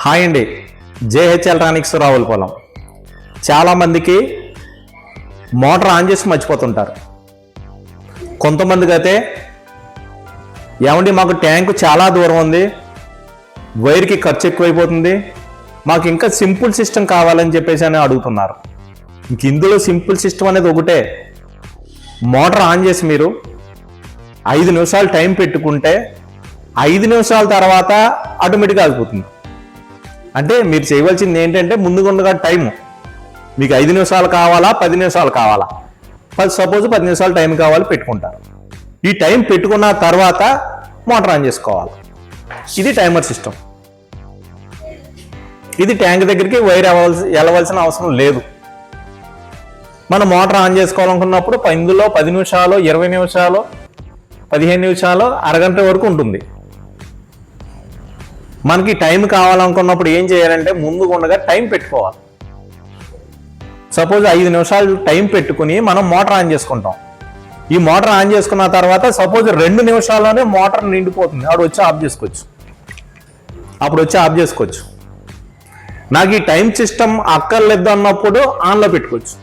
Hi అండి, JH electronics Ravulapalem. చాలామందికి motor on చేసి మర్చిపోతుంటారు. కొంతమందికి అయితే ఏమండి మాకు ట్యాంకు చాలా దూరం ఉంది, వైర్కి ఖర్చు ఎక్కువైపోతుంది, మాకు ఇంకా సింపుల్ సిస్టమ్ కావాలని చెప్పేసి అని అడుగుతున్నారు. ఇంక ఇందులో సింపుల్ సిస్టమ్ అనేది ఒకటే. మోటార్ ఆన్ చేసి మీరు 5 నిమిషాలు టైం పెట్టుకుంటే 5 నిమిషాల తర్వాత ఆటోమేటిక్గా ఆగిపోతుంది. అంటే మీరు చేయవలసింది ఏంటంటే ముందుగా టైం మీకు 5 నిమిషాలు కావాలా 10 నిమిషాలు కావాలా, సపోజ్ 10 నిమిషాలు టైం కావాలి పెట్టుకుంటారు. ఈ టైం పెట్టుకున్న తర్వాత మోటార్ ఆన్ చేసుకోవాలి. ఇది టైమర్ సిస్టమ్. ఇది ట్యాంక్ దగ్గరికి వైర్ వెళ్ళవలసిన అవసరం లేదు. మనం మోటార్ ఆన్ చేసుకోవాలనుకున్నప్పుడు ఇందులో 10 నిమిషాలు 20 నిమిషాలు 15 నిమిషాలు అరగంట వరకు ఉంటుంది. మనకి టైం కావాలనుకున్నప్పుడు ఏం చేయాలంటే ముందుగా టైం పెట్టుకోవాలి. సపోజ్ 5 నిమిషాలు టైం పెట్టుకుని మనం మోటార్ ఆన్ చేసుకుంటాం. ఈ మోటార్ ఆన్ చేసుకున్న తర్వాత సపోజ్ 2 నిమిషాల్లోనే మోటార్ నిండిపోతుంది, అప్పుడు వచ్చి ఆఫ్ చేసుకోవచ్చు. నాకు ఈ టైం సిస్టమ్ అక్కర్లేదు అన్నప్పుడు ఆన్లో పెట్టుకోవచ్చు.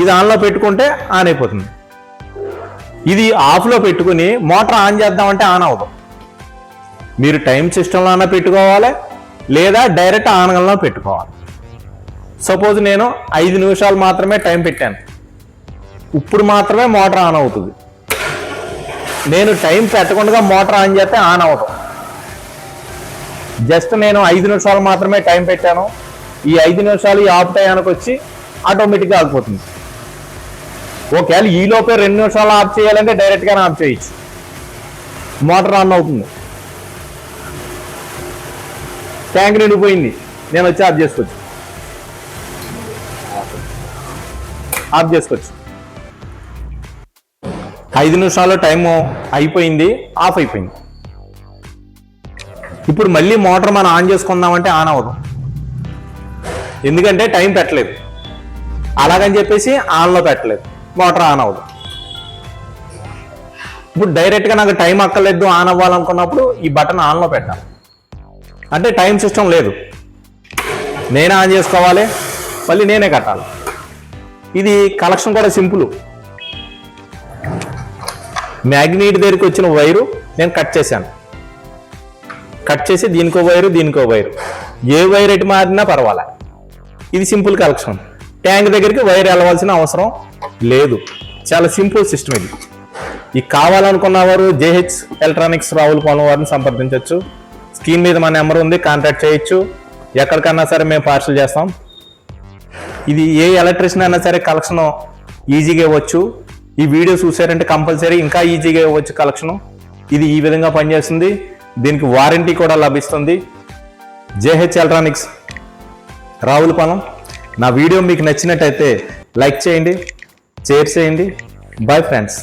ఇది ఆన్లో పెట్టుకుంటే ఆన్ అయిపోతుంది. ఇది ఆఫ్లో పెట్టుకుని మోటార్ ఆన్ చేద్దామంటే ఆన్ అవ్వదు. మీరు టైం సిస్టంలో అన్నా పెట్టుకోవాలి, లేదా డైరెక్ట్ ఆన్లో పెట్టుకోవాలి. సపోజ్ నేను 5 నిమిషాలు మాత్రమే టైం పెట్టాను, ఇప్పుడు మాత్రమే మోటార్ ఆన్ అవుతుంది. నేను టైం పెట్టకుండా మోటార్ ఆన్ చేస్తే ఆన్ అవ్వదు. జస్ట్ నేను 5 నిమిషాలు మాత్రమే టైం పెట్టాను, ఈ 5 నిమిషాలు ఈ ఆఫ్ టైంకి వచ్చి ఆటోమేటిక్గా ఆగిపోతుంది. ఒకవేళ ఈ లోపే 2 నిమిషాలు ఆఫ్ చేయాలంటే డైరెక్ట్గానే ఆఫ్ చేయొచ్చు, మోటార్ ఆన్ అవుతుంది. ట్యాంక్ నిండిపోయింది, నేను వచ్చి ఆఫ్ చేసుకోవచ్చు. 5 నిమిషాలు టైము అయిపోయింది, ఆఫ్ అయిపోయింది. ఇప్పుడు మళ్ళీ మోటార్ మనం ఆన్ చేసుకుందామంటే ఆన్ అవ్వదు, ఎందుకంటే టైం పెట్టలేదు. అలాగని చెప్పేసి ఆన్లో పెట్టలేదు, మోటార్ ఆన్ అవ్వదు. ఇప్పుడు డైరెక్ట్గా నాకు టైం అక్కర్లేదు ఆన్ అవ్వాలనుకున్నప్పుడు ఈ బటన్ ఆన్లో పెట్టాలి. అంటే టైం సిస్టమ్ లేదు, నేనే ఆన్ చేసుకోవాలి, మళ్ళీ నేనే కట్టాలి. ఇది కనెక్షన్ కూడా సింపుల్. మ్యాగ్నెట్ దగ్గరికి వచ్చిన వైరు నేను కట్ చేసి దీనికో వైరు ఏ వైర్ ఎటు మారినా పర్వాలే. ఇది సింపుల్ కనెక్షన్. ట్యాంక్ దగ్గరికి వైర్ వెళ్ళవలసిన అవసరం లేదు, చాలా సింపుల్ సిస్టమ్ ఇది. ఇది కావాలనుకున్న వారు జేహెచ్ ఎలక్ట్రానిక్స్ రావులపాలెం వారిని సంప్రదించవచ్చు. స్క్రీన్ మీద మా నెంబర్ ఉంది, కాంటాక్ట్ చేయొచ్చు. ఎక్కడికన్నా సరే మేము పార్సల్ చేస్తాం. ఇది ఏ ఎలక్ట్రీషియన్ అయినా సరే కలెక్షన్ ఈజీగా ఇవ్వచ్చు. ఈ వీడియో చూసారంటే కంపల్సరీ ఇంకా ఈజీగా ఇవ్వచ్చు కలెక్షన్. ఇది ఈ విధంగా పనిచేస్తుంది, దీనికి వారంటీ కూడా లభిస్తుంది. JH electronics Ravulapalem. నా వీడియో మీకు నచ్చినట్టయితే లైక్ చేయండి, షేర్ చేయండి. Bye friends.